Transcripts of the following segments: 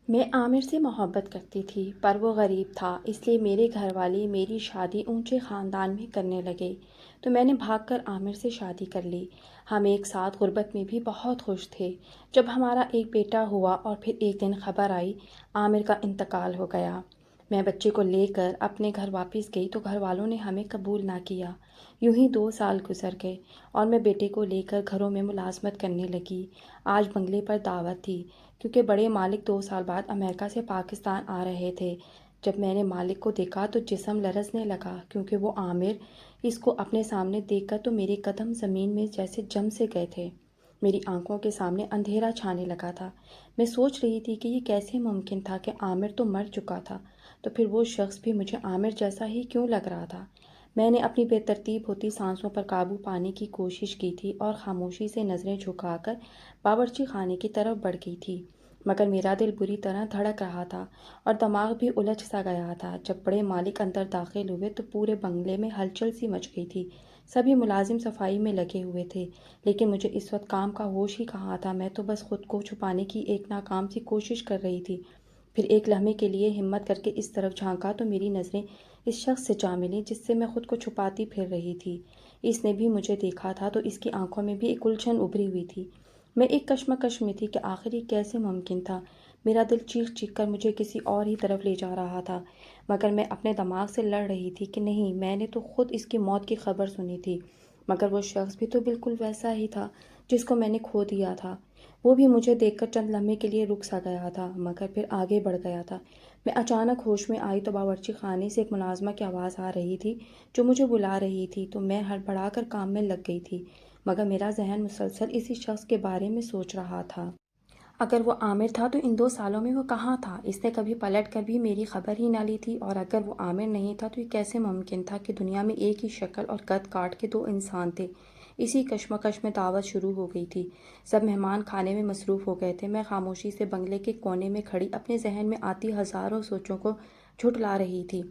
میں عامر سے محبت کرتی تھی پر وہ غریب تھا، اس لیے میرے گھر والے میری شادی اونچے خاندان میں کرنے لگے تو میں نے بھاگ کر عامر سے شادی کر لی۔ ہم ایک ساتھ غربت میں بھی بہت خوش تھے۔ جب ہمارا ایک بیٹا ہوا اور پھر ایک دن خبر آئی عامر کا انتقال ہو گیا۔ میں بچے کو لے کر اپنے گھر واپس گئی تو گھر والوں نے ہمیں قبول نہ کیا۔ یوں ہی 2 سال گزر گئے اور میں بیٹے کو لے کر گھروں میں ملازمت کرنے لگی۔ آج بنگلے پر دعوت تھی کیونکہ بڑے مالک 2 سال بعد امریکہ سے پاکستان آ رہے تھے۔ جب میں نے مالک کو دیکھا تو جسم لرزنے لگا کیونکہ وہ عامر، اس کو اپنے سامنے دیکھ کر تو میرے قدم زمین میں جیسے جم سے گئے تھے۔ میری آنکھوں کے سامنے اندھیرا چھانے لگا تھا۔ میں سوچ رہی تھی کہ یہ کیسے ممکن تھا کہ عامر تو مر چکا تھا تو پھر وہ شخص بھی مجھے عامر جیسا ہی کیوں لگ رہا تھا۔ میں نے اپنی بے ترتیب ہوتی سانسوں پر قابو پانے کی کوشش کی تھی اور خاموشی سے نظریں جھکا کر باورچی خانے کی طرف بڑھ گئی تھی، مگر میرا دل بری طرح دھڑک رہا تھا اور دماغ بھی الجھ سا گیا تھا۔ جب بڑے مالک اندر داخل ہوئے تو پورے بنگلے میں ہلچل سی مچ گئی تھی۔ سبھی ملازم صفائی میں لگے ہوئے تھے لیکن مجھے اس وقت کام کا ہوش ہی کہاں تھا۔ میں تو بس خود کو چھپانے کی ایک ناکام سی کوشش کر رہی تھی۔ پھر ایک لمحے کے لیے ہمت کر کے اس طرف جھانکا تو میری نظریں اس شخص سے جا ملیں جس سے میں خود کو چھپاتی پھر رہی تھی۔ اس نے بھی مجھے دیکھا تھا تو اس کی آنکھوں میں بھی ایک الجھن ابھری ہوئی تھی۔ میں ایک کشمکش میں تھی کہ آخر یہ کیسے ممکن تھا۔ میرا دل چیخ چیخ کر مجھے کسی اور ہی طرف لے جا رہا تھا، مگر میں اپنے دماغ سے لڑ رہی تھی کہ نہیں، میں نے تو خود اس کی موت کی خبر سنی تھی، مگر وہ شخص بھی تو بالکل ویسا ہی تھا جس کو میں نے کھو دیا تھا۔ وہ بھی مجھے دیکھ کر چند لمحے کے لیے رک سا گیا تھا مگر پھر آگے بڑھ گیا تھا۔ میں اچانک ہوش میں آئی تو باورچی خانے سے ایک ملازمہ کی آواز آ رہی تھی جو مجھے بلا رہی تھی، تو میں ہڑبڑا کر کام میں لگ گئی تھی، مگر میرا ذہن مسلسل اسی شخص کے بارے میں سوچ رہا تھا۔ اگر وہ عامر تھا تو ان 2 سالوں میں وہ کہاں تھا؟ اس نے کبھی پلٹ کر بھی میری خبر ہی نہ لی تھی، اور اگر وہ عامر نہیں تھا تو یہ کیسے ممکن تھا کہ دنیا میں ایک ہی شکل اور قد کاٹ کے 2 انسان تھے؟ اسی کشمکش میں دعوت شروع ہو گئی تھی۔ سب مہمان کھانے میں مصروف ہو گئے تھے۔ میں خاموشی سے بنگلے کے کونے میں کھڑی اپنے ذہن میں آتی ہزاروں سوچوں کو جھٹلا رہی تھی۔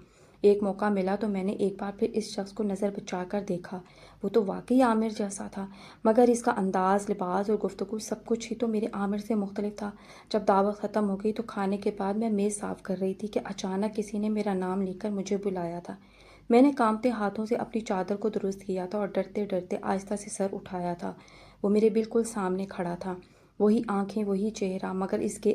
ایک موقع ملا تو میں نے ایک بار پھر اس شخص کو نظر بچا کر دیکھا۔ وہ تو واقعی عامر جیسا تھا، مگر اس کا انداز، لباس اور گفتگو سب کچھ ہی تو میرے عامر سے مختلف تھا۔ جب دعوت ختم ہو گئی تو کھانے کے بعد میں میز صاف کر رہی تھی کہ اچانک کسی نے میرا نام لے کر مجھے بلایا تھا۔ میں نے کانپتے ہاتھوں سے اپنی چادر کو درست کیا تھا اور ڈرتے ڈرتے آہستہ سے سر اٹھایا تھا۔ وہ میرے بالکل سامنے کھڑا تھا، وہی آنکھیں، وہی چہرہ، مگر اس کے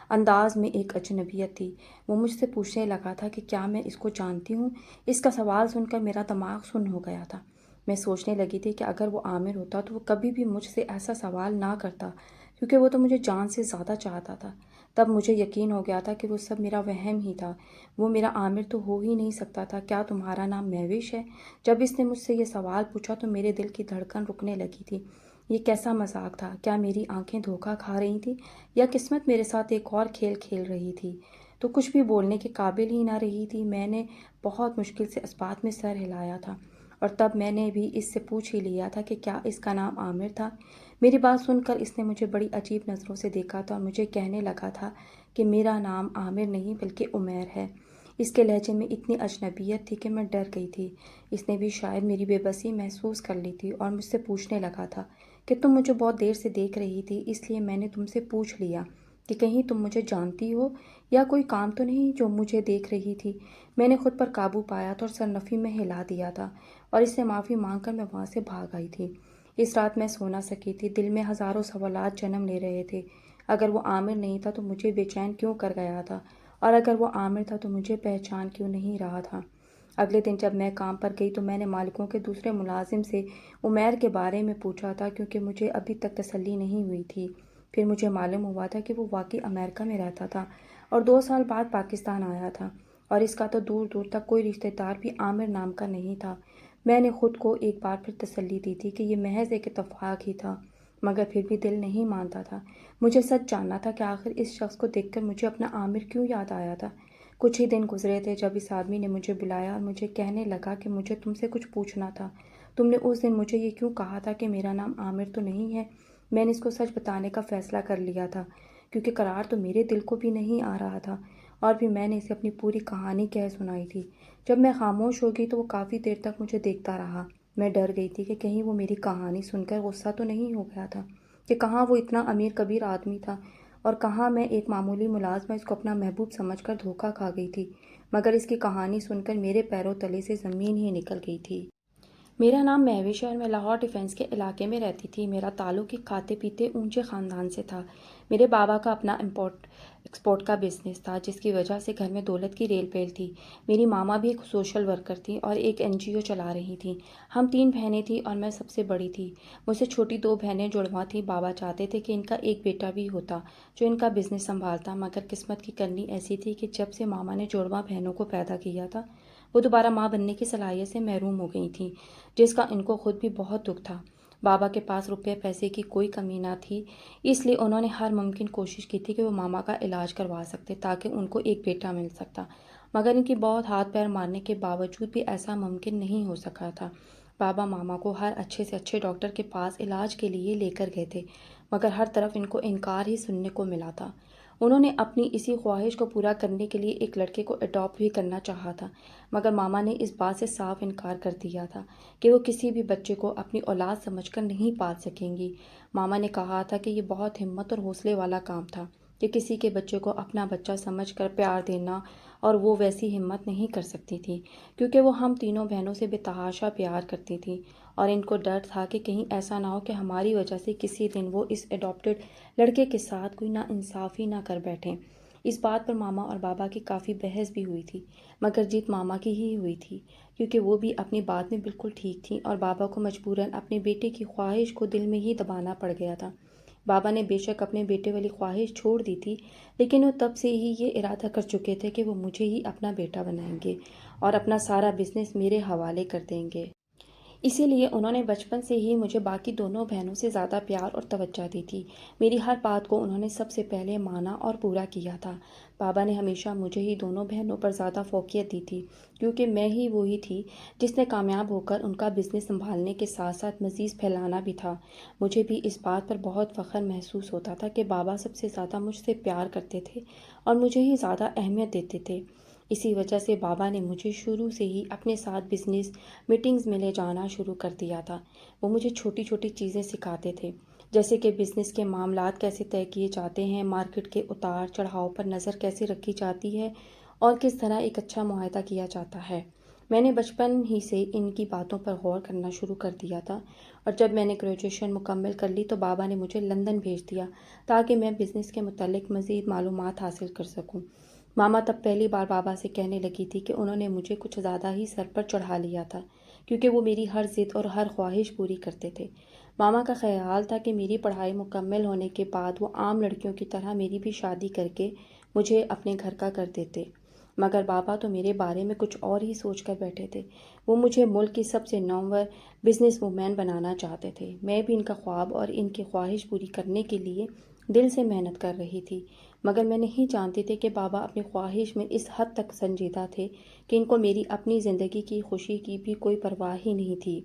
انداز میں ایک اجنبیت تھی۔ وہ مجھ سے پوچھنے لگا تھا کہ کیا میں اس کو جانتی ہوں؟ اس کا سوال سن کر میرا دماغ سن ہو گیا تھا۔ میں سوچنے لگی تھی کہ اگر وہ عامر ہوتا تو وہ کبھی بھی مجھ سے ایسا سوال نہ کرتا، کیونکہ وہ تو مجھے جان سے زیادہ چاہتا تھا۔ تب مجھے یقین ہو گیا تھا کہ وہ سب میرا وہم ہی تھا، وہ میرا عامر تو ہو ہی نہیں سکتا تھا۔ کیا تمہارا نام مہوش ہے؟ جب اس نے مجھ سے یہ سوال پوچھا تو میرے دل کی دھڑکن رکنے لگی تھی۔ یہ کیسا مذاق تھا؟ کیا میری آنکھیں دھوکہ کھا رہی تھیں یا قسمت میرے ساتھ ایک اور کھیل کھیل رہی تھی؟ تو کچھ بھی بولنے کے قابل ہی نہ رہی تھی۔ میں نے بہت مشکل سے اس بات میں سر ہلایا تھا اور تب میں نے بھی اس سے پوچھ ہی لیا تھا کہ کیا اس کا نام عامر تھا۔ میری بات سن کر اس نے مجھے بڑی عجیب نظروں سے دیکھا تھا اور مجھے کہنے لگا تھا کہ میرا نام عامر نہیں بلکہ عمیر ہے۔ اس کے لہجے میں اتنی اجنبیت تھی کہ میں ڈر گئی تھی۔ اس نے بھی شاید میری بے بسی محسوس کر لی تھی اور مجھ سے پوچھنے لگا تھا کہ تم مجھے بہت دیر سے دیکھ رہی تھی، اس لیے میں نے تم سے پوچھ لیا کہ کہیں تم مجھے جانتی ہو یا کوئی کام تو نہیں جو مجھے دیکھ رہی تھی۔ میں نے خود پر قابو پایا تھا اور سرنفی میں ہلا دیا تھا اور اس سے معافی مانگ کر میں وہاں سے بھاگ آئی تھی۔ اس رات میں سو نہ سکی تھی، دل میں ہزاروں سوالات جنم لے رہے تھے۔ اگر وہ عامر نہیں تھا تو مجھے بے چین کیوں کر گیا تھا، اور اگر وہ عامر تھا تو مجھے پہچان کیوں نہیں رہا تھا؟ اگلے دن جب میں کام پر گئی تو میں نے مالکوں کے دوسرے ملازم سے عمیر کے بارے میں پوچھا تھا کیونکہ مجھے ابھی تک تسلی نہیں ہوئی تھی۔ پھر مجھے معلوم ہوا تھا کہ وہ واقعی امریکہ میں رہتا تھا اور 2 سال بعد پاکستان آیا تھا، اور اس کا تو دور دور تک کوئی رشتہ دار بھی عامر نام کا نہیں تھا۔ میں نے خود کو ایک بار پھر تسلی دی تھی کہ یہ محض ایک اتفاق ہی تھا، مگر پھر بھی دل نہیں مانتا تھا۔ مجھے سچ جاننا تھا کہ آخر اس شخص کو دیکھ کر مجھے اپنا عامر کیوں یاد آیا تھا۔ کچھ ہی دن گزرے تھے جب اس آدمی نے مجھے بلایا اور مجھے کہنے لگا کہ مجھے تم سے کچھ پوچھنا تھا۔ تم نے اس دن مجھے یہ کیوں کہا تھا کہ میرا نام عامر تو نہیں ہے؟ میں نے اس کو سچ بتانے کا فیصلہ کر لیا تھا کیونکہ قرار تو میرے دل کو بھی نہیں آ رہا تھا، اور بھی میں نے اسے اپنی پوری کہانی کہہ سنائی تھی۔ جب میں خاموش ہو گئی تو وہ کافی دیر تک مجھے دیکھتا رہا۔ میں ڈر گئی تھی کہ کہیں وہ میری کہانی سن کر غصہ تو نہیں ہو گیا تھا کہ کہاں وہ اتنا امیر کبیر آدمی تھا۔ اور کہاں میں ایک معمولی ملازمہ اس کو اپنا محبوب سمجھ کر دھوکہ کھا گئی تھی، مگر اس کی کہانی سن کر میرے پیروں تلے سے زمین ہی نکل گئی تھی۔ میرا نام مہوش ہے اور میں لاہور ڈیفنس کے علاقے میں رہتی تھی۔ میرا تعلق ایک کھاتے پیتے اونچے خاندان سے تھا۔ میرے بابا کا اپنا امپورٹ ایکسپورٹ کا بزنس تھا، جس کی وجہ سے گھر میں دولت کی ریل پیل تھی۔ میری ماما بھی ایک سوشل ورکر تھیں اور ایک NGO چلا رہی تھیں۔ ہم 3 بہنیں تھیں اور میں سب سے بڑی تھی۔ مجھ سے چھوٹی 2 بہنیں جڑواں تھیں۔ بابا چاہتے تھے کہ ان کا ایک بیٹا بھی ہوتا جو ان کا بزنس سنبھالتا، مگر قسمت کی کرنی ایسی تھی کہ جب سے ماما نے جڑواں بہنوں کو پیدا کیا تھا، وہ دوبارہ ماں بننے کی صلاحیت سے محروم ہو گئی تھیں، جس کا ان کو خود بھی بہت دکھ تھا۔ بابا کے پاس روپے پیسے کی کوئی کمی نہ تھی، اس لیے انہوں نے ہر ممکن کوشش کی تھی کہ وہ ماما کا علاج کروا سکتے تاکہ ان کو ایک بیٹا مل سکتا، مگر ان کی بہت ہاتھ پیر مارنے کے باوجود بھی ایسا ممکن نہیں ہو سکا تھا۔ بابا ماما کو ہر اچھے سے اچھے ڈاکٹر کے پاس علاج کے لیے لے کر گئے تھے، مگر ہر طرف ان کو انکار ہی سننے کو ملا تھا۔ انہوں نے اپنی اسی خواہش کو پورا کرنے کے لیے ایک لڑکے کو اڈاپٹ بھی کرنا چاہا تھا، مگر ماما نے اس بات سے صاف انکار کر دیا تھا کہ وہ کسی بھی بچے کو اپنی اولاد سمجھ کر نہیں پال سکیں گی۔ ماما نے کہا تھا کہ یہ بہت ہمت اور حوصلے والا کام تھا کہ کسی کے بچے کو اپنا بچہ سمجھ کر پیار دینا، اور وہ ویسی ہمت نہیں کر سکتی تھی کیونکہ وہ ہم تینوں بہنوں سے بے تحاشا پیار کرتی تھیں، اور ان کو ڈر تھا کہ کہیں ایسا نہ ہو کہ ہماری وجہ سے کسی دن وہ اس اڈاپٹڈ لڑکے کے ساتھ کوئی ناانصافی نہ کر بیٹھیں۔ اس بات پر ماما اور بابا کی کافی بحث بھی ہوئی تھی، مگر جیت ماما کی ہی ہوئی تھی کیونکہ وہ بھی اپنی بات میں بالکل ٹھیک تھیں، اور بابا کو مجبوراً اپنے بیٹے کی خواہش کو دل میں ہی دبانا پڑ گیا تھا۔ بابا نے بے شک اپنے بیٹے والی خواہش چھوڑ دی تھی، لیکن وہ تب سے ہی یہ ارادہ کر چکے تھے کہ وہ مجھے ہی اپنا بیٹا بنائیں گے اور اپنا سارا بزنس میرے حوالے کر دیں گے۔ اسی لیے انہوں نے بچپن سے ہی مجھے باقی دونوں بہنوں سے زیادہ پیار اور توجہ دی تھی۔ میری ہر بات کو انہوں نے سب سے پہلے مانا اور پورا کیا تھا۔ بابا نے ہمیشہ مجھے ہی دونوں بہنوں پر زیادہ فوقیت دی تھی کیونکہ میں ہی وہی تھی جس نے کامیاب ہو کر ان کا بزنس سنبھالنے کے ساتھ ساتھ مزید پھیلانا بھی تھا۔ مجھے بھی اس بات پر بہت فخر محسوس ہوتا تھا کہ بابا سب سے زیادہ مجھ سے پیار کرتے تھے اور مجھے ہی زیادہ اہمیت دیتے تھے۔ اسی وجہ سے بابا نے مجھے شروع سے ہی اپنے ساتھ بزنس میٹنگز میں لے جانا شروع کر دیا تھا۔ وہ مجھے چھوٹی چھوٹی چیزیں سکھاتے تھے، جیسے کہ بزنس کے معاملات کیسے طے کیے جاتے ہیں، مارکیٹ کے اتار چڑھاؤ پر نظر کیسے رکھی جاتی ہے اور کس طرح ایک اچھا معاہدہ کیا جاتا ہے۔ میں نے بچپن ہی سے ان کی باتوں پر غور کرنا شروع کر دیا تھا، اور جب میں نے گریجویشن مکمل کر لی تو بابا نے مجھے لندن بھیج دیا تاکہ میں بزنس کے متعلق مزید معلومات حاصل کر سکوں۔ ماما تب پہلی بار بابا سے کہنے لگی تھی کہ انہوں نے مجھے کچھ زیادہ ہی سر پر چڑھا لیا تھا کیونکہ وہ میری ہر ضد اور ہر خواہش پوری کرتے تھے۔ ماما کا خیال تھا کہ میری پڑھائی مکمل ہونے کے بعد وہ عام لڑکیوں کی طرح میری بھی شادی کر کے مجھے اپنے گھر کا کر دیتے، مگر بابا تو میرے بارے میں کچھ اور ہی سوچ کر بیٹھے تھے۔ وہ مجھے ملک کی سب سے نامور بزنس وومین بنانا چاہتے تھے۔ میں بھی ان کا خواب اور ان کی خواہش پوری کرنے کے لیے دل سے محنت کر رہی تھی، مگر میں نہیں جانتی تھی کہ بابا اپنی خواہش میں اس حد تک سنجیدہ تھے کہ ان کو میری اپنی زندگی کی خوشی کی بھی کوئی پرواہ ہی نہیں تھی،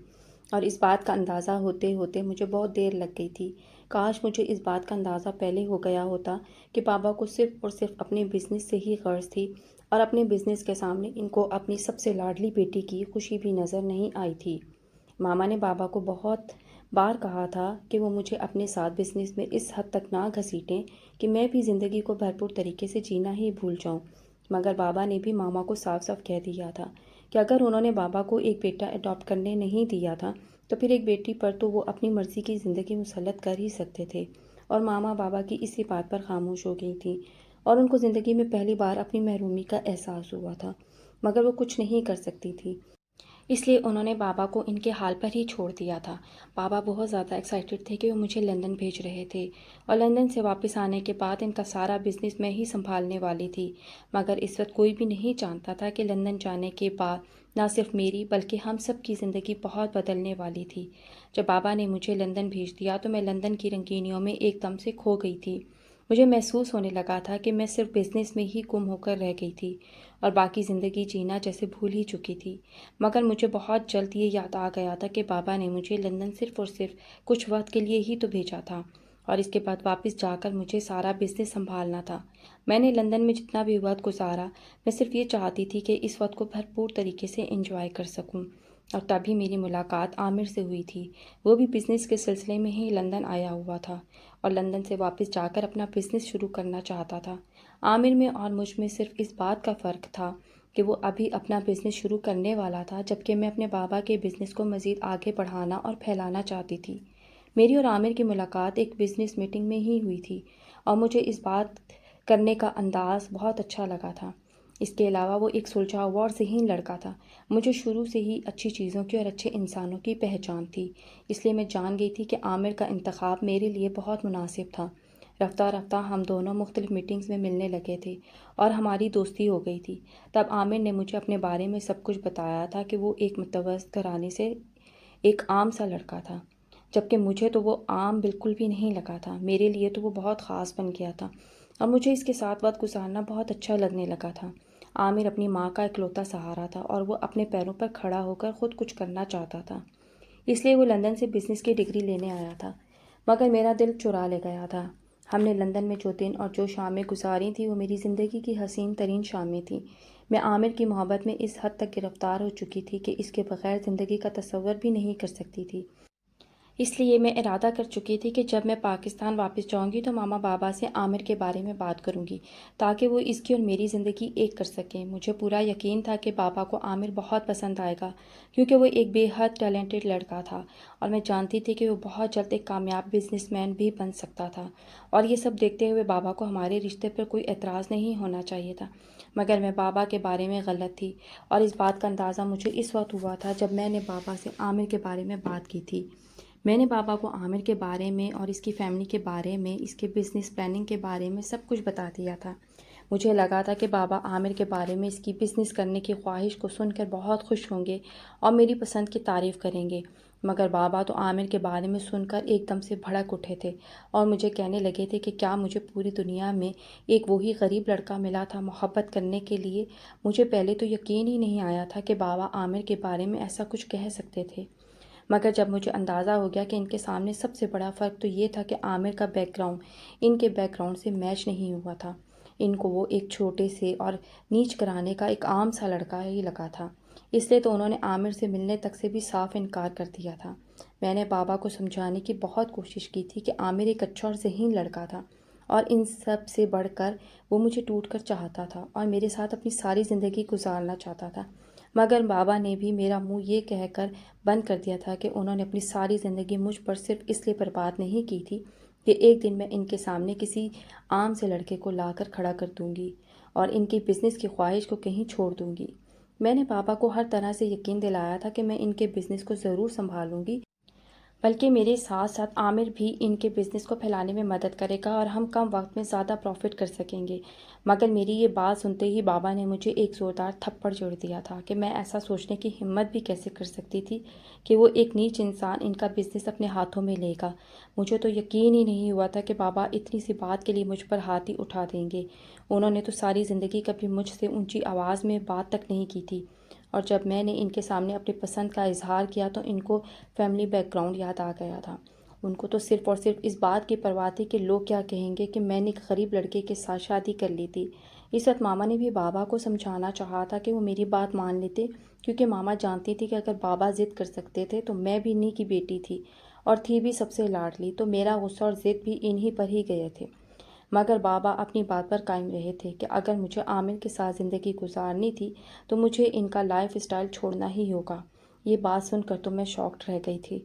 اور اس بات کا اندازہ ہوتے ہوتے مجھے بہت دیر لگ گئی تھی۔ کاش مجھے اس بات کا اندازہ پہلے ہو گیا ہوتا کہ بابا کو صرف اور صرف اپنے بزنس سے ہی غرض تھی، اور اپنے بزنس کے سامنے ان کو اپنی سب سے لاڈلی بیٹی کی خوشی بھی نظر نہیں آئی تھی۔ ماما نے بابا کو بہت بار کہا تھا کہ وہ مجھے اپنے ساتھ بزنس میں اس حد تک نہ گھسیٹیں کہ میں بھی زندگی کو بھرپور طریقے سے جینا ہی بھول جاؤں، مگر بابا نے بھی ماما کو صاف صاف کہہ دیا تھا کہ اگر انہوں نے بابا کو ایک بیٹا اڈاپٹ کرنے نہیں دیا تھا تو پھر ایک بیٹی پر تو وہ اپنی مرضی کی زندگی مسلط کر ہی سکتے تھے، اور ماما بابا کی اسی بات پر خاموش ہو گئی تھیں، اور ان کو زندگی میں پہلی بار اپنی محرومی کا احساس ہوا تھا، مگر وہ کچھ نہیں کر سکتی تھی، اس لیے انہوں نے بابا کو ان کے حال پر ہی چھوڑ دیا تھا۔ بابا بہت زیادہ ایکسائٹڈ تھے کہ وہ مجھے لندن بھیج رہے تھے، اور لندن سے واپس آنے کے بعد ان کا سارا بزنس میں ہی سنبھالنے والی تھی، مگر اس وقت کوئی بھی نہیں جانتا تھا کہ لندن جانے کے بعد نہ صرف میری بلکہ ہم سب کی زندگی بہت بدلنے والی تھی۔ جب بابا نے مجھے لندن بھیج دیا تو میں لندن کی رنگینیوں میں ایک دم سے کھو گئی تھی۔ مجھے محسوس ہونے لگا تھا کہ میں صرف بزنس میں ہی گم ہو کر رہ گئی تھی اور باقی زندگی جینا جیسے بھول ہی چکی تھی، مگر مجھے بہت جلد یہ یاد آ گیا تھا کہ بابا نے مجھے لندن صرف اور صرف کچھ وقت کے لیے ہی تو بھیجا تھا، اور اس کے بعد واپس جا کر مجھے سارا بزنس سنبھالنا تھا۔ میں نے لندن میں جتنا بھی وقت گزارا، میں صرف یہ چاہتی تھی کہ اس وقت کو بھرپور طریقے سے انجوائے کر سکوں۔ اور تبھی میری ملاقات عامر سے ہوئی تھی۔ وہ بھی بزنس کے سلسلے میں ہی لندن آیا ہوا تھا اور لندن سے واپس جا کر اپنا بزنس شروع کرنا چاہتا تھا۔ عامر میں اور مجھ میں صرف اس بات کا فرق تھا کہ وہ ابھی اپنا بزنس شروع کرنے والا تھا، جبکہ میں اپنے بابا کے بزنس کو مزید آگے بڑھانا اور پھیلانا چاہتی تھی۔ میری اور عامر کی ملاقات ایک بزنس میٹنگ میں ہی ہوئی تھی اور مجھے اس بات کرنے کا انداز بہت اچھا لگا تھا۔ اس کے علاوہ وہ ایک سلجھا ہوا اور ذہین لڑکا تھا۔ مجھے شروع سے ہی اچھی چیزوں کی اور اچھے انسانوں کی پہچان تھی، اس لیے میں جان گئی تھی کہ عامر کا انتخاب میرے لیے بہت مناسب تھا۔ رفتہ رفتہ ہم دونوں مختلف میٹنگز میں ملنے لگے تھے اور ہماری دوستی ہو گئی تھی۔ تب عامر نے مجھے اپنے بارے میں سب کچھ بتایا تھا کہ وہ ایک متوسط گھرانے سے ایک عام سا لڑکا تھا، جبکہ مجھے تو وہ عام بالکل بھی نہیں لگا تھا۔ میرے لیے تو وہ بہت خاص بن گیا تھا اور مجھے اس کے ساتھ وقت گزارنا بہت اچھا لگنے لگا تھا۔ عامر اپنی ماں کا اکلوتا سہارا تھا اور وہ اپنے پیروں پر کھڑا ہو کر خود کچھ کرنا چاہتا تھا، اس لیے وہ لندن سے بزنس کی ڈگری لینے آیا تھا، مگر میرا دل چرا لے گیا تھا۔ ہم نے لندن میں جو دن اور جو شامیں گزاری تھیں وہ میری زندگی کی حسین ترین شامیں تھیں۔ میں عامر کی محبت میں اس حد تک گرفتار ہو چکی تھی کہ اس کے بغیر زندگی کا تصور بھی نہیں کر سکتی تھی۔ اس لیے میں ارادہ کر چکی تھی کہ جب میں پاکستان واپس جاؤں گی تو ماما بابا سے عامر کے بارے میں بات کروں گی تاکہ وہ اس کی اور میری زندگی ایک کر سکیں۔ مجھے پورا یقین تھا کہ بابا کو عامر بہت پسند آئے گا، کیونکہ وہ ایک بے حد ٹیلنٹڈ لڑکا تھا اور میں جانتی تھی کہ وہ بہت جلد ایک کامیاب بزنس مین بھی بن سکتا تھا، اور یہ سب دیکھتے ہوئے بابا کو ہمارے رشتے پر کوئی اعتراض نہیں ہونا چاہیے تھا۔ مگر میں بابا کے بارے میں غلط تھی، اور اس بات کا اندازہ مجھے اس وقت ہوا تھا جب میں نے بابا سے عامر کے بارے میں بات کی تھی۔ میں نے بابا کو عامر کے بارے میں اور اس کی فیملی کے بارے میں، اس کے بزنس پلاننگ کے بارے میں سب کچھ بتا دیا تھا۔ مجھے لگا تھا کہ بابا عامر کے بارے میں اس کی بزنس کرنے کی خواہش کو سن کر بہت خوش ہوں گے اور میری پسند کی تعریف کریں گے، مگر بابا تو عامر کے بارے میں سن کر ایک دم سے بھڑک اٹھے تھے اور مجھے کہنے لگے تھے کہ کیا مجھے پوری دنیا میں ایک وہی غریب لڑکا ملا تھا محبت کرنے کے لیے۔ مجھے پہلے تو یقین ہی نہیں آیا تھا کہ بابا عامر کے بارے میں ایسا کچھ کہہ سکتے تھے، مگر جب مجھے اندازہ ہو گیا کہ ان کے سامنے سب سے بڑا فرق تو یہ تھا کہ عامر کا بیک گراؤنڈ ان کے بیک گراؤنڈ سے میچ نہیں ہوا تھا۔ ان کو وہ ایک چھوٹے سے اور نیچ گھرانے کا ایک عام سا لڑکا ہی لگا تھا، اس لیے تو انہوں نے عامر سے ملنے تک سے بھی صاف انکار کر دیا تھا۔ میں نے بابا کو سمجھانے کی بہت کوشش کی تھی کہ عامر ایک اچھا اور ذہین لڑکا تھا، اور ان سب سے بڑھ کر وہ مجھے ٹوٹ کر چاہتا تھا اور میرے ساتھ اپنی ساری زندگی گزارنا چاہتا تھا۔ مگر بابا نے بھی میرا منہ یہ کہہ کر بند کر دیا تھا کہ انہوں نے اپنی ساری زندگی مجھ پر صرف اس لیے برباد نہیں کی تھی کہ ایک دن میں ان کے سامنے کسی عام سے لڑکے کو لا کر کھڑا کر دوں گی اور ان کی بزنس کی خواہش کو کہیں چھوڑ دوں گی۔ میں نے بابا کو ہر طرح سے یقین دلایا تھا کہ میں ان کے بزنس کو ضرور سنبھالوں گی، بلکہ میرے ساتھ ساتھ عامر بھی ان کے بزنس کو پھیلانے میں مدد کرے گا اور ہم کم وقت میں زیادہ پروفٹ کر سکیں گے۔ مگر میری یہ بات سنتے ہی بابا نے مجھے ایک زوردار تھپڑ جوڑ دیا تھا کہ میں ایسا سوچنے کی ہمت بھی کیسے کر سکتی تھی کہ وہ ایک نیچ انسان ان کا بزنس اپنے ہاتھوں میں لے گا۔ مجھے تو یقین ہی نہیں ہوا تھا کہ بابا اتنی سی بات کے لیے مجھ پر ہاتھ ہی اٹھا دیں گے۔ انہوں نے تو ساری زندگی کبھی مجھ سے اونچی آواز میں بات تک نہیں کی تھی، اور جب میں نے ان کے سامنے اپنی پسند کا اظہار کیا تو ان کو فیملی بیک گراؤنڈ یاد آ گیا تھا۔ ان کو تو صرف اور صرف اس بات کی پرواہ تھی کہ لوگ کیا کہیں گے کہ میں نے ایک غریب لڑکے کے ساتھ شادی کر لی تھی۔ اس وقت ماما نے بھی بابا کو سمجھانا چاہا تھا کہ وہ میری بات مان لیتے، کیونکہ ماما جانتی تھی کہ اگر بابا ضد کر سکتے تھے تو میں بھی انہی کی بیٹی تھی اور تھی بھی سب سے لاڈلی، تو میرا غصہ اور ضد بھی انہی پر ہی گئے تھے۔ مگر بابا اپنی بات پر قائم رہے تھے کہ اگر مجھے عامر کے ساتھ زندگی گزارنی تھی تو مجھے ان کا لائف اسٹائل چھوڑنا ہی ہوگا۔ یہ بات سن کر تو میں شاکڈ رہ گئی تھی۔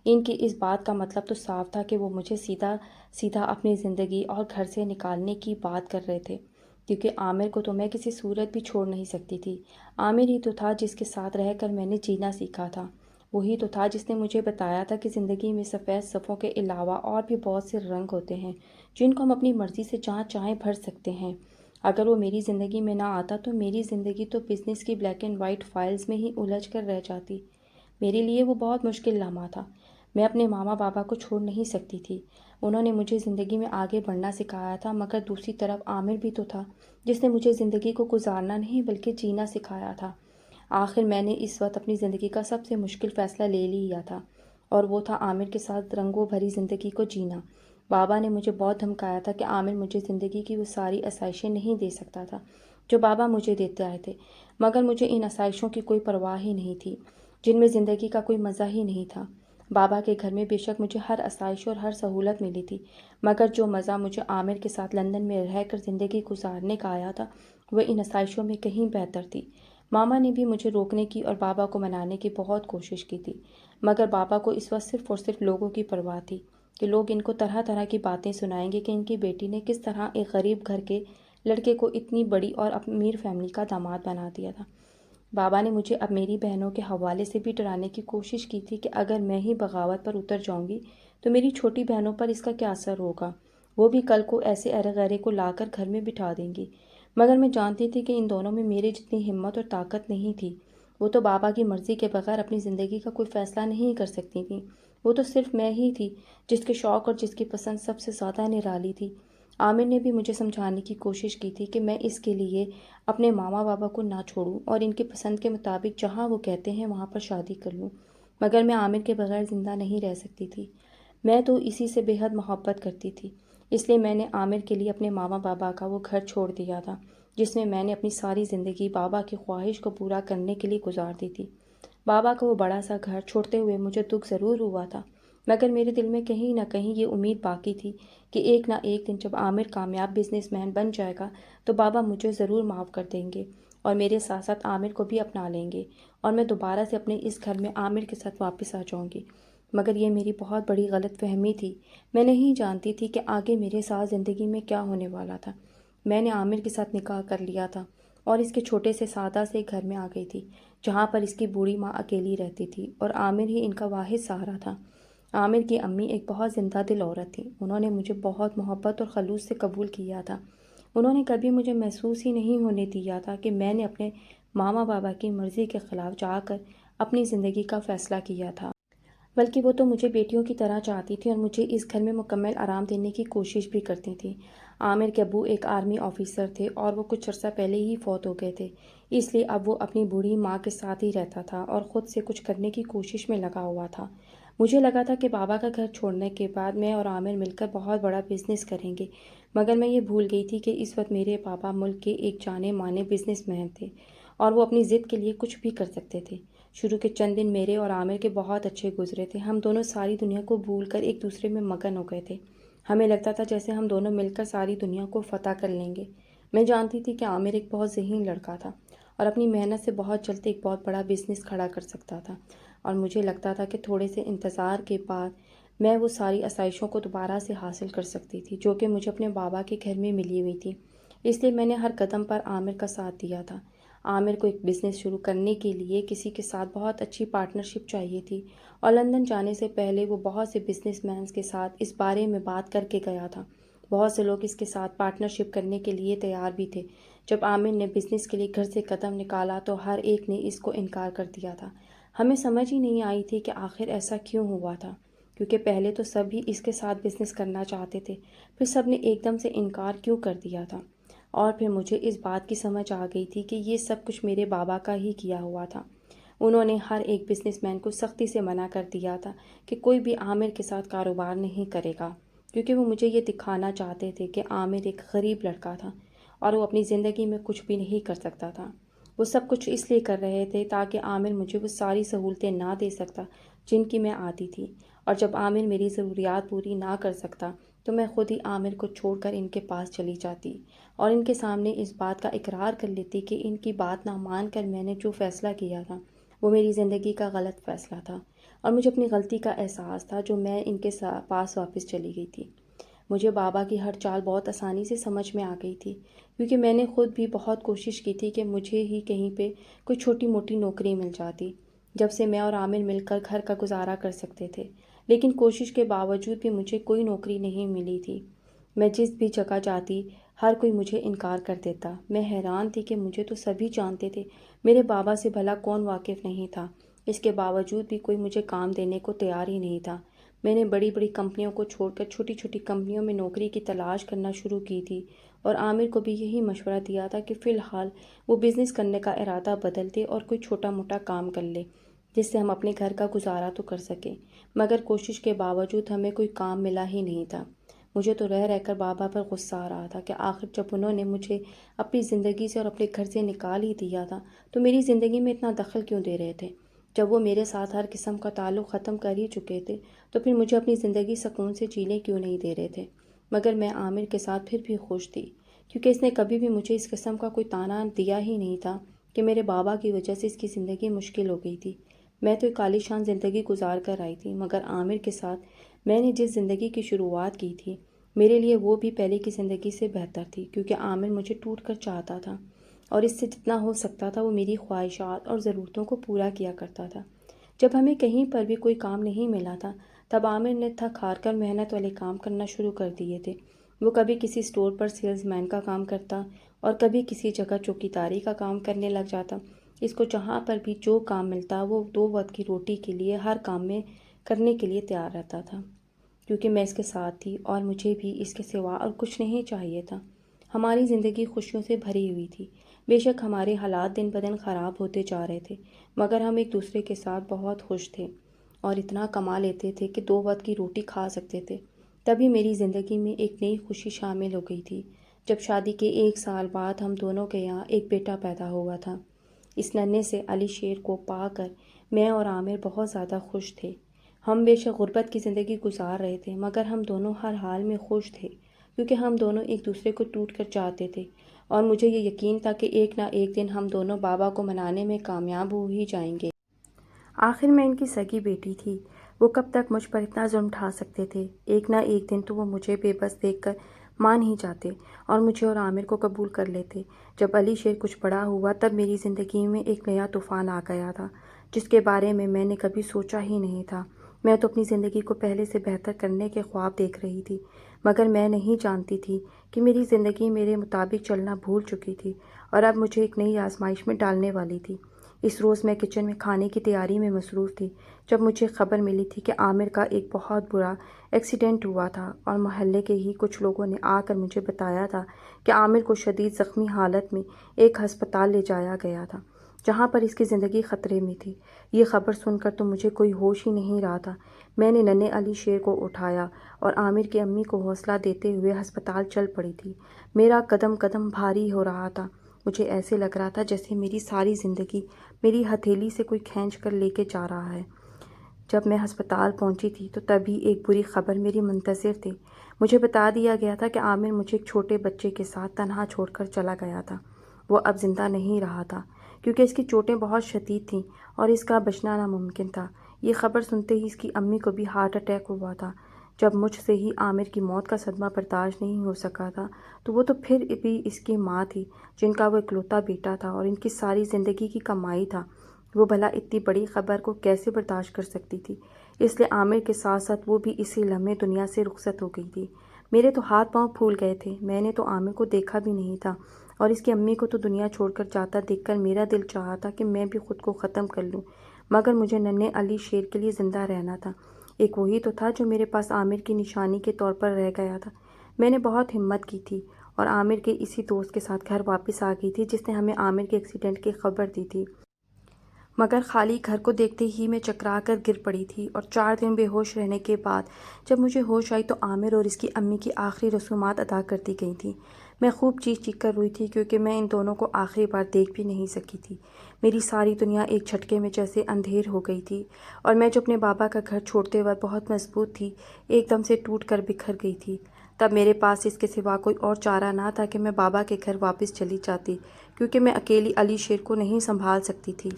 ان کی اس بات کا مطلب تو صاف تھا کہ وہ مجھے سیدھا اپنی زندگی اور گھر سے نکالنے کی بات کر رہے تھے، کیونکہ عامر کو تو میں کسی صورت بھی چھوڑ نہیں سکتی تھی۔ عامر ہی تو تھا جس کے ساتھ رہ کر میں نے جینا سیکھا تھا، وہی تو تھا جس نے مجھے بتایا تھا کہ زندگی میں سفید صفوں کے علاوہ اور بھی بہت سے رنگ ہوتے ہیں جن کو ہم اپنی مرضی سے جہاں چاہیں بھر سکتے ہیں۔ اگر وہ میری زندگی میں نہ آتا تو میری زندگی تو بزنس کی بلیک اینڈ وائٹ فائلز میں ہی الجھ کر رہ جاتی۔ میرے لیے وہ بہت مشکل لمحہ تھا۔ میں اپنے ماما بابا کو چھوڑ نہیں سکتی تھی، انہوں نے مجھے زندگی میں آگے بڑھنا سکھایا تھا، مگر دوسری طرف عامر بھی تو تھا جس نے مجھے زندگی کو گزارنا نہیں بلکہ جینا سکھایا تھا۔ آخر میں نے اس وقت اپنی زندگی کا سب سے مشکل فیصلہ لے لیا تھا، اور وہ تھا عامر کے ساتھ رنگوں بھری زندگی کو جینا۔ بابا نے مجھے بہت دھمکایا تھا کہ عامر مجھے زندگی کی وہ ساری آسائشیں نہیں دے سکتا تھا جو بابا مجھے دیتے آئے تھے، مگر مجھے ان آسائشوں کی کوئی پرواہ ہی نہیں تھی۔ جن میں زندگی کا کوئی مزہ ہی نہیں تھا۔ بابا کے گھر میں بے شک مجھے ہر آسائش اور ہر سہولت ملی تھی، مگر جو مزہ مجھے عامر کے ساتھ لندن میں رہ کر زندگی گزارنے کا آیا تھا وہ ان آسائشوں میں کہیں بہتر تھی۔ ماما نے بھی مجھے روکنے کی اور بابا کو منانے کی بہت کوشش کی تھی، مگر بابا کو اس وقت صرف اور صرف لوگوں کی پرواہ تھی کہ لوگ ان کو طرح طرح کی باتیں سنائیں گے کہ ان کی بیٹی نے کس طرح ایک غریب گھر کے لڑکے کو اتنی بڑی اور امیر فیملی کا داماد بنا دیا تھا۔ بابا نے مجھے اب میری بہنوں کے حوالے سے بھی ڈرانے کی کوشش کی تھی کہ اگر میں ہی بغاوت پر اتر جاؤں گی تو میری چھوٹی بہنوں پر اس کا کیا اثر ہوگا، وہ بھی کل کو ایسے ارے غیرے کو لا کر گھر میں بٹھا دیں گی۔ مگر میں جانتی تھی کہ ان دونوں میں میرے جتنی ہمت اور طاقت نہیں تھی۔ وہ تو بابا کی مرضی کے بغیر اپنی زندگی کا کوئی فیصلہ نہیں کر سکتی تھیں، وہ تو صرف میں ہی تھی جس کے شوق اور جس کی پسند سب سے زیادہ نرالی تھی۔ عامر نے بھی مجھے سمجھانے کی کوشش کی تھی کہ میں اس کے لیے اپنے ماما بابا کو نہ چھوڑوں اور ان کے پسند کے مطابق جہاں وہ کہتے ہیں وہاں پر شادی کر لوں، مگر میں عامر کے بغیر زندہ نہیں رہ سکتی تھی۔ میں تو اسی سے بے حد محبت کرتی تھی، اس لیے میں نے عامر کے لیے اپنے ماما بابا کا وہ گھر چھوڑ دیا تھا جس میں میں نے اپنی ساری زندگی بابا کی خواہش کو پورا کرنے کے لیے گزار دی تھی۔ بابا کا وہ بڑا سا گھر چھوڑتے ہوئے مجھے دکھ ضرور ہوا تھا، مگر میرے دل میں کہیں نہ کہیں یہ امید باقی تھی کہ ایک نہ ایک دن جب عامر کامیاب بزنس مین بن جائے گا تو بابا مجھے ضرور معاف کر دیں گے اور میرے ساتھ ساتھ عامر کو بھی اپنا لیں گے اور میں دوبارہ سے اپنے اس گھر میں عامر کے ساتھ واپس آ جاؤں گی۔ مگر یہ میری بہت بڑی غلط فہمی تھی، میں نہیں جانتی تھی کہ آگے میرے ساتھ زندگی میں کیا ہونے والا تھا۔ میں نے عامر کے ساتھ نکاح کر لیا تھا اور اس کے چھوٹے سے سادہ سے گھر میں آ گئی تھی جہاں پر اس کی بوڑھی ماں اکیلی رہتی تھی اور عامر ہی ان کا واحد سہارا تھا۔ عامر کی امی ایک بہت زندہ دل عورت تھی، انہوں نے مجھے بہت محبت اور خلوص سے قبول کیا تھا۔ انہوں نے کبھی مجھے محسوس ہی نہیں ہونے دیا تھا کہ میں نے اپنے ماما بابا کی مرضی کے خلاف جا کر اپنی زندگی کا فیصلہ کیا تھا، بلکہ وہ تو مجھے بیٹیوں کی طرح چاہتی تھی اور مجھے اس گھر میں مکمل آرام دینے کی کوشش بھی کرتی تھی۔ عامر کے ابو ایک آرمی آفیسر تھے اور وہ کچھ عرصہ پہلے ہی فوت ہو گئے تھے، اس لیے اب وہ اپنی بوڑھی ماں کے ساتھ ہی رہتا تھا اور خود سے کچھ کرنے کی کوشش میں لگا ہوا تھا۔ مجھے لگا تھا کہ بابا کا گھر چھوڑنے کے بعد میں اور عامر مل کر بہت بڑا بزنس کریں گے، مگر میں یہ بھول گئی تھی کہ اس وقت میرے پاپا ملک کے ایک جانے مانے بزنس مین تھے اور وہ اپنی ضد کے لیے کچھ بھی کر سکتے تھے۔ شروع کے چند دن میرے اور عامر کے بہت اچھے گزرے تھے، ہم دونوں ساری دنیا کو بھول کر ایک دوسرے میں مگن ہو گئے تھے۔ ہمیں لگتا تھا جیسے ہم دونوں مل کر ساری دنیا کو فتح کر لیں گے۔ میں جانتی تھی کہ عامر ایک بہت ذہین لڑکا تھا اور اپنی محنت سے بہت جلد ایک بہت بڑا بزنس کھڑا کر سکتا تھا، اور مجھے لگتا تھا کہ تھوڑے سے انتظار کے بعد میں وہ ساری آسائشوں کو دوبارہ سے حاصل کر سکتی تھی جو کہ مجھے اپنے بابا کے گھر میں ملی ہوئی تھی۔ اس لیے میں نے ہر قدم پر عامر کا ساتھ دیا تھا۔ عامر کو ایک بزنس شروع کرنے کے لیے کسی کے ساتھ بہت اچھی پارٹنرشپ چاہیے تھی اور لندن جانے سے پہلے وہ بہت سے بزنس مینز کے ساتھ اس بارے میں بات کر کے گیا تھا۔ بہت سے لوگ اس کے ساتھ پارٹنرشپ کرنے کے لیے تیار بھی تھے۔ جب عامر نے بزنس کے لیے گھر سے قدم نکالا تو ہر ایک نے اس کو انکار کر دیا تھا۔ ہمیں سمجھ ہی نہیں آئی تھی کہ آخر ایسا کیوں ہوا تھا، کیونکہ پہلے تو سب ہی اس کے ساتھ بزنس کرنا چاہتے تھے، پھر سب نے ایک دم سے انکار کیوں کر دیا تھا۔ اور پھر مجھے اس بات کی سمجھ آ گئی تھی کہ یہ سب کچھ میرے بابا کا ہی کیا ہوا تھا۔ انہوں نے ہر ایک بزنس مین کو سختی سے منع کر دیا تھا کہ کوئی بھی عامر کے ساتھ کاروبار نہیں کرے گا، کیونکہ وہ مجھے یہ دکھانا چاہتے تھے کہ عامر ایک غریب لڑکا تھا اور وہ اپنی زندگی میں کچھ بھی نہیں کر سکتا تھا۔ وہ سب کچھ اس لیے کر رہے تھے تاکہ عامر مجھے وہ ساری سہولتیں نہ دے سکتا جن کی میں آتی تھی، اور جب عامر میری ضروریات پوری نہ کر سکتا تو میں خود ہی عامر کو چھوڑ کر ان کے پاس چلی جاتی اور ان کے سامنے اس بات کا اقرار کر لیتی کہ ان کی بات نہ مان کر میں نے جو فیصلہ کیا تھا وہ میری زندگی کا غلط فیصلہ تھا اور مجھے اپنی غلطی کا احساس تھا جو میں ان کے پاس واپس چلی گئی تھی۔ مجھے بابا کی ہر چال بہت آسانی سے سمجھ میں آ گئی تھی، کیونکہ میں نے خود بھی بہت کوشش کی تھی کہ مجھے ہی کہیں پہ کوئی چھوٹی موٹی نوکری مل جاتی جب سے میں اور عامر مل کر گھر کا گزارا کر سکتے تھے، لیکن کوشش کے باوجود بھی مجھے کوئی نوکری نہیں ملی تھی۔ میں جس بھی جگہ جاتی ہر کوئی مجھے انکار کر دیتا۔ میں حیران تھی کہ مجھے تو سبھی جانتے تھے، میرے بابا سے بھلا کون واقف نہیں تھا، اس کے باوجود بھی کوئی مجھے کام دینے کو تیار ہی نہیں تھا۔ میں نے بڑی بڑی کمپنیوں کو چھوڑ کر چھوٹی چھوٹی کمپنیوں میں نوکری کی تلاش کرنا شروع کی تھی اور عامر کو بھی یہی مشورہ دیا تھا کہ فی الحال وہ بزنس کرنے کا ارادہ بدل دے اور کوئی چھوٹا موٹا کام کر لے جس سے ہم اپنے گھر کا گزارا تو کر سکیں، مگر کوشش کے باوجود ہمیں کوئی کام ملا ہی نہیں تھا۔ مجھے تو رہ کر بابا پر غصہ آ رہا تھا کہ آخر جب انہوں نے مجھے اپنی زندگی سے اور اپنے گھر سے نکال ہی دیا تھا تو میری زندگی میں اتنا دخل کیوں دے رہے تھے۔ جب وہ میرے ساتھ ہر قسم کا تعلق ختم کر ہی چکے تھے تو پھر مجھے اپنی زندگی سکون سے جینے کیوں نہیں دے رہے تھے؟ مگر میں عامر کے ساتھ پھر بھی خوش تھی، کیونکہ اس نے کبھی بھی مجھے اس قسم کا کوئی طعنہ دیا ہی نہیں تھا کہ میرے بابا کی وجہ سے اس کی زندگی مشکل ہو گئی تھی۔ میں تو ایک عالی شان زندگی گزار کر آئی تھی، مگر عامر کے ساتھ میں نے جس زندگی کی شروعات کی تھی میرے لیے وہ بھی پہلے کی زندگی سے بہتر تھی، کیونکہ عامر مجھے ٹوٹ کر چاہتا تھا اور اس سے جتنا ہو سکتا تھا وہ میری خواہشات اور ضرورتوں کو پورا کیا کرتا تھا۔ جب ہمیں کہیں پر بھی کوئی کام نہیں ملا تھا تب عامر نے تھک ہار کر محنت والے کام کرنا شروع کر دیے تھے۔ وہ کبھی کسی اسٹور پر سیلز مین کا کام کرتا اور کبھی کسی جگہ چوکیداری کا کام کرنے لگ جاتا۔ اس کو جہاں پر بھی جو کام ملتا وہ 2 وقت کی روٹی کے لیے ہر کام میں کرنے کے لیے تیار رہتا تھا، کیونکہ میں اس کے ساتھ تھی اور مجھے بھی اس کے سوا اور کچھ نہیں چاہیے تھا۔ ہماری زندگی خوشیوں سے بھری ہوئی تھی۔ بے شک ہمارے حالات دن بدن خراب ہوتے جا رہے تھے، مگر ہم ایک دوسرے کے ساتھ بہت خوش تھے اور اتنا کما لیتے تھے کہ 2 وقت کی روٹی کھا سکتے تھے۔ تبھی میری زندگی میں ایک نئی خوشی شامل ہو گئی تھی جب شادی کے 1 سال بعد ہم دونوں کے یہاں ایک بیٹا پیدا ہوا تھا۔ اس ننھے سے علی شیر کو پا کر میں اور عامر بہت زیادہ خوش تھے۔ ہم بے شک غربت کی زندگی گزار رہے تھے، مگر ہم دونوں ہر حال میں خوش تھے، کیونکہ ہم دونوں ایک دوسرے کو ٹوٹ کر چاہتے تھے اور مجھے یہ یقین تھا کہ ایک نہ ایک دن ہم دونوں بابا کو منانے میں کامیاب ہو ہی جائیں گے۔ آخر میں ان کی سگی بیٹی تھی، وہ کب تک مجھ پر اتنا ظلم ڈھا سکتے تھے؟ ایک نہ ایک دن تو وہ مجھے بے بس دیکھ کر مان ہی جاتے اور مجھے اور عامر کو قبول کر لیتے۔ جب علی شیر کچھ بڑا ہوا تب میری زندگی میں ایک نیا طوفان آ گیا تھا جس کے بارے میں نے کبھی سوچا ہی نہیں تھا۔ میں تو اپنی زندگی کو پہلے سے بہتر کرنے کے خواب دیکھ رہی تھی، مگر میں نہیں جانتی تھی کہ میری زندگی میرے مطابق چلنا بھول چکی تھی اور اب مجھے ایک نئی آزمائش میں ڈالنے والی تھی۔ اس روز میں کچن میں کھانے کی تیاری میں مصروف تھی جب مجھے خبر ملی تھی کہ عامر کا ایک بہت برا ایکسیڈنٹ ہوا تھا اور محلے کے ہی کچھ لوگوں نے آ کر مجھے بتایا تھا کہ عامر کو شدید زخمی حالت میں ایک ہسپتال لے جایا گیا تھا جہاں پر اس کی زندگی خطرے میں تھی۔ یہ خبر سن کر تو مجھے کوئی ہوش ہی نہیں رہا تھا۔ میں نے ننھے علی شیر کو اٹھایا اور عامر کی امی کو حوصلہ دیتے ہوئے ہسپتال چل پڑی تھی۔ میرا قدم قدم بھاری ہو رہا تھا، مجھے ایسے لگ رہا تھا جیسے میری ساری زندگی میری ہتھیلی سے کوئی کھینچ کر لے کے جا رہا ہے۔ جب میں ہسپتال پہنچی تھی تو تبھی ایک بری خبر میری منتظر تھی۔ مجھے بتا دیا گیا تھا کہ عامر مجھے ایک چھوٹے بچے کے ساتھ تنہا چھوڑ کر چلا گیا تھا۔ وہ اب زندہ نہیں رہا تھا کیونکہ اس کی چوٹیں بہت شدید تھیں اور اس کا بچنا ناممکن تھا۔ یہ خبر سنتے ہی اس کی امی کو بھی ہارٹ اٹیک ہوا تھا۔ جب مجھ سے ہی عامر کی موت کا صدمہ برداشت نہیں ہو سکا تھا تو وہ تو پھر بھی اس کی ماں تھی جن کا وہ اکلوتا بیٹا تھا اور ان کی ساری زندگی کی کمائی تھا۔ وہ بھلا اتنی بڑی خبر کو کیسے برداشت کر سکتی تھی؟ اس لیے عامر کے ساتھ ساتھ وہ بھی اسی لمحے دنیا سے رخصت ہو گئی تھی۔ میرے تو ہاتھ پاؤں پھول گئے تھے۔ میں نے تو عامر کو دیکھا بھی نہیں تھا اور اس کی امی کو تو دنیا چھوڑ کر جاتا دیکھ کر میرا دل چاہا تھا کہ میں بھی خود کو ختم کر لوں، مگر مجھے ننھے علی شیر کے لیے زندہ رہنا تھا۔ ایک وہی تو تھا جو میرے پاس عامر کی نشانی کے طور پر رہ گیا تھا۔ میں نے بہت ہمت کی تھی اور عامر کے اسی دوست کے ساتھ گھر واپس آ گئی تھی جس نے ہمیں عامر کے ایکسیڈنٹ کی خبر دی تھی، مگر خالی گھر کو دیکھتے ہی میں چکرا کر گر پڑی تھی اور 4 دن بے ہوش رہنے کے بعد جب مجھے ہوش آئی تو عامر اور اس کی امی کی آخری رسومات ادا کر دی گئی تھیں۔ میں خوب چیخ چیخ کر روئی تھی کیونکہ میں ان دونوں کو آخری بار دیکھ بھی نہیں سکی تھی۔ میری ساری دنیا ایک جھٹکے میں جیسے اندھیر ہو گئی تھی اور میں جو اپنے بابا کا گھر چھوڑتے وقت بہت مضبوط تھی ایک دم سے ٹوٹ کر بکھر گئی تھی۔ تب میرے پاس اس کے سوا کوئی اور چارہ نہ تھا کہ میں بابا کے گھر واپس چلی جاتی، کیونکہ میں اکیلی علی شیر کو نہیں سنبھال سکتی تھی۔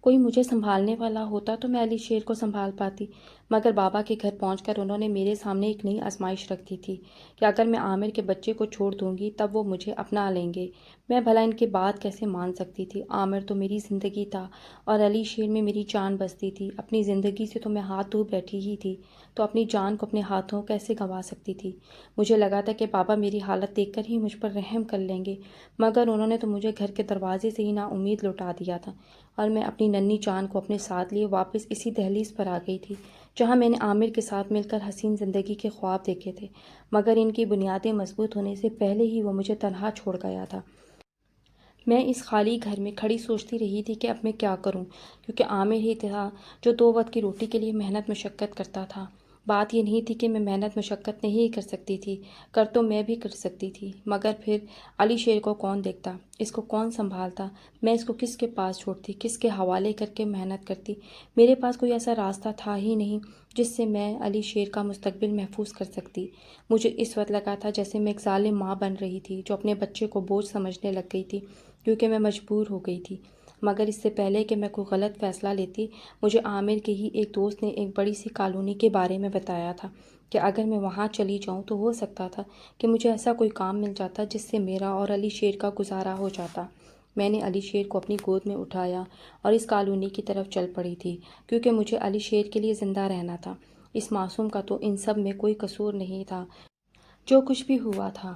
کوئی مجھے سنبھالنے والا ہوتا تو میں علی شیر کو سنبھال پاتی، مگر بابا کے گھر پہنچ کر انہوں نے میرے سامنے ایک نئی آزمائش رکھ دی تھی کہ اگر میں عامر کے بچے کو چھوڑ دوں گی تب وہ مجھے اپنا لیں گے۔ میں بھلا ان کی بات کیسے مان سکتی تھی؟ عامر تو میری زندگی تھا اور علی شیر میں میری جان بستی تھی۔ اپنی زندگی سے تو میں ہاتھ دھو بیٹھی ہی تھی، تو اپنی جان کو اپنے ہاتھوں کیسے گنوا سکتی تھی؟ مجھے لگا تھا کہ بابا میری حالت دیکھ کر ہی مجھ پر رحم کر لیں گے، مگر انہوں نے تو مجھے گھر کے دروازے سے ہی نا امید لوٹا دیا تھا اور میں اپنی ننھی جان کو اپنے ساتھ لیے واپس اسی دہلیز پر آ گئی تھی جہاں میں نے عامر کے ساتھ مل کر حسین زندگی کے خواب دیکھے تھے، مگر ان کی بنیادیں مضبوط ہونے سے پہلے ہی وہ مجھے تنہا چھوڑ گیا تھا۔ میں اس خالی گھر میں کھڑی سوچتی رہی تھی کہ اب میں کیا کروں، کیونکہ عامر ہی تھا جو 2 وقت کی روٹی کے لیے محنت مشقت کرتا تھا۔ بات یہ نہیں تھی کہ میں محنت مشقت نہیں کر سکتی تھی، کر تو میں بھی کر سکتی تھی، مگر پھر علی شیر کو کون دیکھتا، اس کو کون سنبھالتا، میں اس کو کس کے پاس چھوڑتی، کس کے حوالے کر کے محنت کرتی۔ میرے پاس کوئی ایسا راستہ تھا ہی نہیں جس سے میں علی شیر کا مستقبل محفوظ کر سکتی۔ مجھے اس وقت لگا تھا جیسے میں ایک ظالم ماں بن رہی تھی جو اپنے بچے کو بوجھ سمجھنے لگ گئی تھی، کیونکہ میں مجبور ہو گئی تھی۔ مگر اس سے پہلے کہ میں کوئی غلط فیصلہ لیتی، مجھے عامر کے ہی ایک دوست نے ایک بڑی سی کالونی کے بارے میں بتایا تھا کہ اگر میں وہاں چلی جاؤں تو ہو سکتا تھا کہ مجھے ایسا کوئی کام مل جاتا جس سے میرا اور علی شیر کا گزارا ہو جاتا۔ میں نے علی شیر کو اپنی گود میں اٹھایا اور اس کالونی کی طرف چل پڑی تھی، کیونکہ مجھے علی شیر کے لیے زندہ رہنا تھا۔ اس معصوم کا تو ان سب میں کوئی قصور نہیں تھا جو کچھ بھی ہوا تھا۔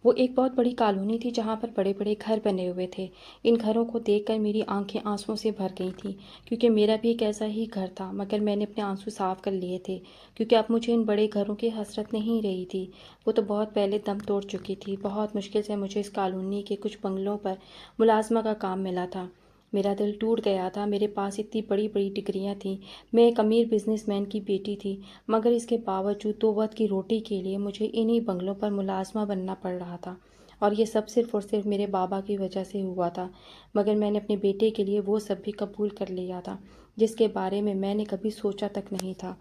وہ ایک بہت بڑی کالونی تھی جہاں پر بڑے بڑے گھر بنے ہوئے تھے۔ ان گھروں کو دیکھ کر میری آنکھیں آنسوؤں سے بھر گئی تھیں، کیونکہ میرا بھی ایک ایسا ہی گھر تھا، مگر میں نے اپنے آنسو صاف کر لیے تھے، کیونکہ اب مجھے ان بڑے گھروں کی حسرت نہیں رہی تھی۔ وہ تو بہت پہلے دم توڑ چکی تھی۔ بہت مشکل سے مجھے اس کالونی کے کچھ بنگلوں پر ملازمہ کا کام ملا تھا۔ میرا دل ٹوٹ گیا تھا۔ میرے پاس اتنی بڑی بڑی ڈگریاں تھیں، میں ایک امیر بزنس مین کی بیٹی تھی، مگر اس کے باوجود دو وقت کی روٹی کے لیے مجھے انہی بنگلوں پر ملازمہ بننا پڑ رہا تھا، اور یہ سب صرف اور صرف میرے بابا کی وجہ سے ہوا تھا۔ مگر میں نے اپنے بیٹے کے لیے وہ سب بھی قبول کر لیا تھا جس کے بارے میں نے کبھی سوچا تک نہیں تھا۔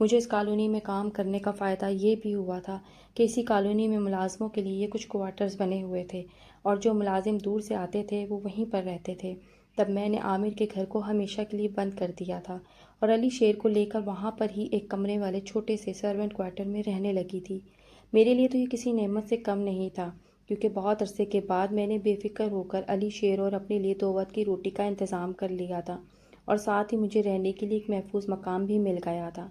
مجھے اس کالونی میں کام کرنے کا فائدہ یہ بھی ہوا تھا کہ اسی کالونی میں ملازموں کے لیے کچھ کوارٹرز بنے ہوئے تھے، اور جو ملازم دور سے آتے تھے وہ وہیں پر رہتے تھے۔ تب میں نے عامر کے گھر کو ہمیشہ کے لیے بند کر دیا تھا اور علی شیر کو لے کر وہاں پر ہی ایک کمرے والے چھوٹے سے سرونٹ کوارٹر میں رہنے لگی تھی۔ میرے لیے تو یہ کسی نعمت سے کم نہیں تھا، کیونکہ بہت عرصے کے بعد میں نے بے فکر ہو کر علی شیر اور اپنے لیے دو وقت کی روٹی کا انتظام کر لیا تھا، اور ساتھ ہی مجھے رہنے کے لیے ایک محفوظ مقام بھی مل گیا تھا۔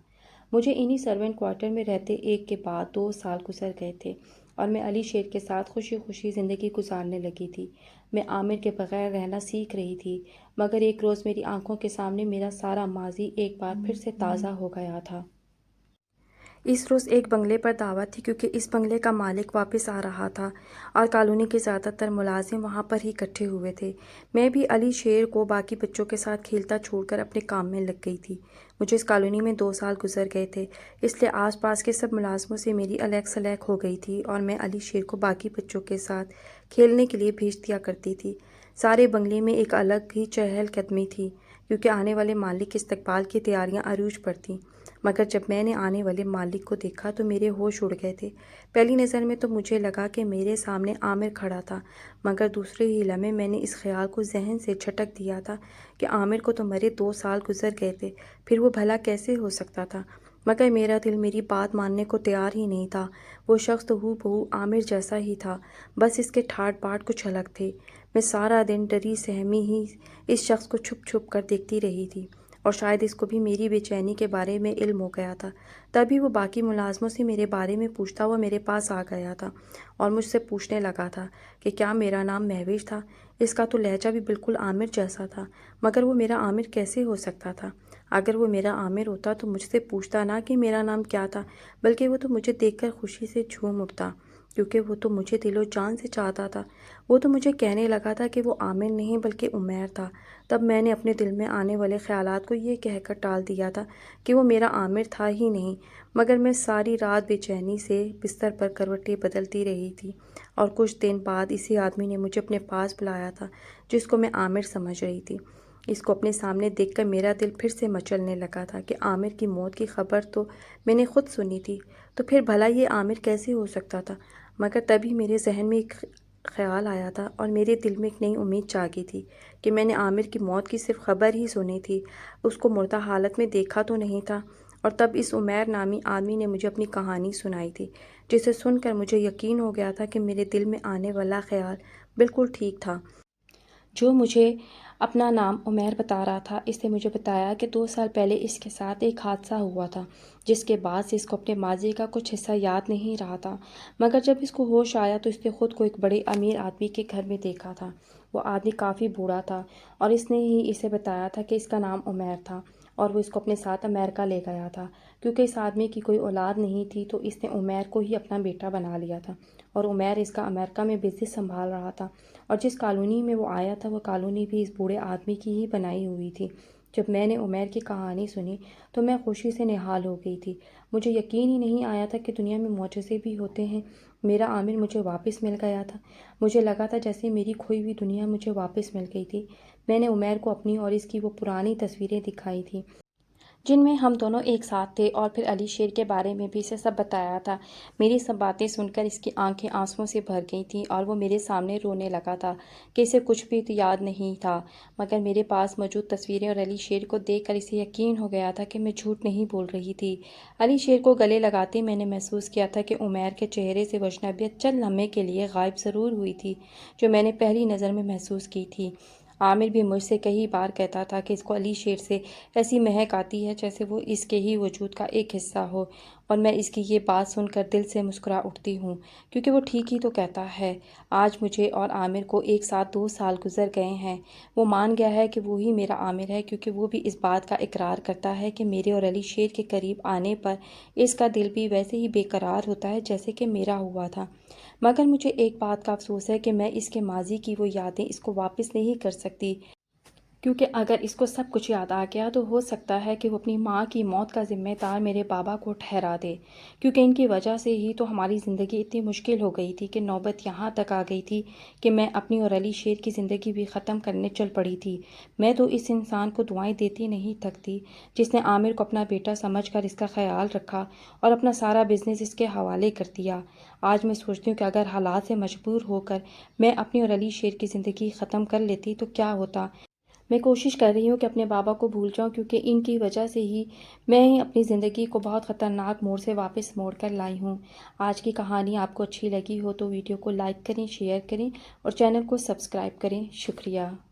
مجھے انہی سرونٹ کوارٹر میں رہتے ایک کے بعد 2 سال گزر گئے تھے، اور میں علی شیر کے ساتھ خوشی خوشی زندگی گزارنے لگی تھی۔ میں عامر کے بغیر رہنا سیکھ رہی تھی، مگر ایک روز میری آنکھوں کے سامنے میرا سارا ماضی ایک بار پھر سے تازہ ہو گیا تھا۔ اس روز ایک بنگلے پر دعوت تھی، کیونکہ اس بنگلے کا مالک واپس آ رہا تھا اور کالونی کے زیادہ تر ملازم وہاں پر ہی اکٹھے ہوئے تھے۔ میں بھی علی شیر کو باقی بچوں کے ساتھ کھیلتا چھوڑ کر اپنے کام میں لگ گئی تھی۔ مجھے اس کالونی میں 2 سال گزر گئے تھے، اس لیے آس پاس کے سب ملازموں سے میری الیک سلیک ہو گئی تھی، اور میں علی شیر کو باقی بچوں کے ساتھ کھیلنے کے لیے بھیج دیا کرتی تھی۔ سارے بنگلے میں ایک الگ ہی چہل قدمی تھی، کیونکہ آنے والے مالک کے استقبال کی تیاریاں عروج پر تھیں۔ مگر جب میں نے آنے والے مالک کو دیکھا تو میرے ہوش اڑ گئے تھے۔ پہلی نظر میں تو مجھے لگا کہ میرے سامنے عامر کھڑا تھا، مگر دوسرے ہی لمحے میں نے اس خیال کو ذہن سے جھٹک دیا تھا کہ عامر کو تو مرے 2 سال گزر گئے تھے، پھر وہ بھلا کیسے ہو سکتا تھا؟ مگر میرا دل میری بات ماننے کو تیار ہی نہیں تھا۔ وہ شخص تو ہو بہو عامر جیسا ہی تھا، بس اس کے ٹھاٹ باٹ کچھ الگ تھے۔ میں سارا دن ڈری سہمی ہی اس شخص کو چھپ چھپ کر دیکھتی رہی تھی، اور شاید اس کو بھی میری بے چینی کے بارے میں علم ہو گیا تھا، تبھی وہ باقی ملازموں سے میرے بارے میں پوچھتا ہوا میرے پاس آ گیا تھا اور مجھ سے پوچھنے لگا تھا کہ کیا میرا نام مہوش تھا۔ اس کا تو لہجہ بھی بالکل عامر جیسا تھا، مگر وہ میرا عامر کیسے ہو سکتا تھا؟ اگر وہ میرا عامر ہوتا تو مجھ سے پوچھتا نہ کہ میرا نام کیا تھا، بلکہ وہ تو مجھے دیکھ کر خوشی سے جھوم اٹھتا، کیونکہ وہ تو مجھے دل و جان سے چاہتا تھا۔ وہ تو مجھے کہنے لگا تھا کہ وہ عامر نہیں بلکہ عمیر تھا۔ تب میں نے اپنے دل میں آنے والے خیالات کو یہ کہہ کر ٹال دیا تھا کہ وہ میرا عامر تھا ہی نہیں، مگر میں ساری رات بے چینی سے بستر پر کروٹیں بدلتی رہی تھی، اور کچھ دن بعد اسی آدمی نے مجھے اپنے پاس بلایا تھا جس کو میں عامر سمجھ رہی تھی۔ اس کو اپنے سامنے دیکھ کر میرا دل پھر سے مچلنے لگا تھا کہ عامر کی موت کی خبر تو میں نے خود سنی تھی، تو پھر بھلا یہ عامر کیسے ہو سکتا تھا؟ مگر تبھی میرے ذہن میں ایک خیال آیا تھا، اور میرے دل میں ایک نئی امید جاگی تھی کہ میں نے عامر کی موت کی صرف خبر ہی سنی تھی، اس کو مردہ حالت میں دیکھا تو نہیں تھا۔ اور تب اس عمیر نامی آدمی نے مجھے اپنی کہانی سنائی تھی، جسے سن کر مجھے یقین ہو گیا تھا کہ میرے دل میں آنے والا خیال بالکل ٹھیک تھا۔ جو مجھے اپنا نام عمیر بتا رہا تھا، اس نے مجھے بتایا کہ 2 سال پہلے اس کے ساتھ ایک حادثہ ہوا تھا، جس کے بعد سے اس کو اپنے ماضی کا کچھ حصہ یاد نہیں رہا تھا، مگر جب اس کو ہوش آیا تو اس نے خود کو ایک بڑے امیر آدمی کے گھر میں دیکھا تھا۔ وہ آدمی کافی بوڑھا تھا، اور اس نے ہی اسے بتایا تھا کہ اس کا نام عمیر تھا، اور وہ اس کو اپنے ساتھ امریکہ لے گیا تھا۔ کیونکہ اس آدمی کی کوئی اولاد نہیں تھی تو اس نے عمیر کو ہی اپنا بیٹا بنا لیا تھا، اور عمیر اس کا امریکہ میں بزنس سنبھال رہا تھا، اور جس کالونی میں وہ آیا تھا وہ کالونی بھی اس بوڑھے آدمی کی ہی بنائی ہوئی تھی، جب میں نے عمیر کی کہانی سنی تو میں خوشی سے نہال ہو گئی تھی۔ مجھے یقین ہی نہیں آیا تھا کہ دنیا میں معجزے بھی ہوتے ہیں۔ میرا عامر مجھے واپس مل گیا تھا۔ مجھے لگا تھا جیسے میری کھوئی ہوئی دنیا مجھے واپس مل گئی تھی۔ میں نے عمیر کو اپنی اور اس کی وہ پرانی تصویریں دکھائی تھیں جن میں ہم دونوں ایک ساتھ تھے، اور پھر علی شیر کے بارے میں بھی اسے سب بتایا تھا۔ میری سب باتیں سن کر اس کی آنکھیں آنسوؤں سے بھر گئی تھیں اور وہ میرے سامنے رونے لگا تھا کہ اسے کچھ بھی تو یاد نہیں تھا، مگر میرے پاس موجود تصویریں اور علی شیر کو دیکھ کر اسے یقین ہو گیا تھا کہ میں جھوٹ نہیں بول رہی تھی۔ علی شیر کو گلے لگاتے میں نے محسوس کیا تھا کہ عمیر کے چہرے سے وہ اجنبیت چند لمحے کے لیے غائب ضرور ہوئی تھی جو میں نے پہلی نظر میں محسوس کی تھی۔ عامر بھی مجھ سے کئی بار کہتا تھا کہ اس کو علی شیر سے ایسی مہک آتی ہے جیسے وہ اس کے ہی وجود کا ایک حصہ ہو، اور میں اس کی یہ بات سن کر دل سے مسکرا اٹھتی ہوں، کیونکہ وہ ٹھیک ہی تو کہتا ہے۔ آج مجھے اور عامر کو ایک ساتھ 2 سال گزر گئے ہیں۔ وہ مان گیا ہے کہ وہی میرا عامر ہے، کیونکہ وہ بھی اس بات کا اقرار کرتا ہے کہ میرے اور علی شیر کے قریب آنے پر اس کا دل بھی ویسے ہی بے قرار ہوتا ہے جیسے کہ میرا ہوا تھا۔ مگر مجھے ایک بات کا افسوس ہے کہ میں اس کے ماضی کی وہ یادیں اس کو واپس نہیں کر سکتی، کیونکہ اگر اس کو سب کچھ یاد آ گیا تو ہو سکتا ہے کہ وہ اپنی ماں کی موت کا ذمہ دار میرے بابا کو ٹھہرا دے، کیونکہ ان کی وجہ سے ہی تو ہماری زندگی اتنی مشکل ہو گئی تھی کہ نوبت یہاں تک آ گئی تھی کہ میں اپنی اور علی شیر کی زندگی بھی ختم کرنے چل پڑی تھی۔ میں تو اس انسان کو دعائیں دیتی نہیں تھکتی جس نے عامر کو اپنا بیٹا سمجھ کر اس کا خیال رکھا اور اپنا سارا بزنس اس کے حوالے کر دیا۔ آج میں سوچتی ہوں کہ اگر حالات سے مجبور ہو کر میں اپنی اور علی شیر کی زندگی ختم کر لیتی تو کیا ہوتا۔ میں کوشش کر رہی ہوں کہ اپنے بابا کو بھول جاؤں، کیونکہ ان کی وجہ سے ہی میں اپنی زندگی کو بہت خطرناک موڑ سے واپس موڑ کر لائی ہوں۔ آج کی کہانی آپ کو اچھی لگی ہو تو ویڈیو کو لائک کریں، شیئر کریں اور چینل کو سبسکرائب کریں۔ شکریہ۔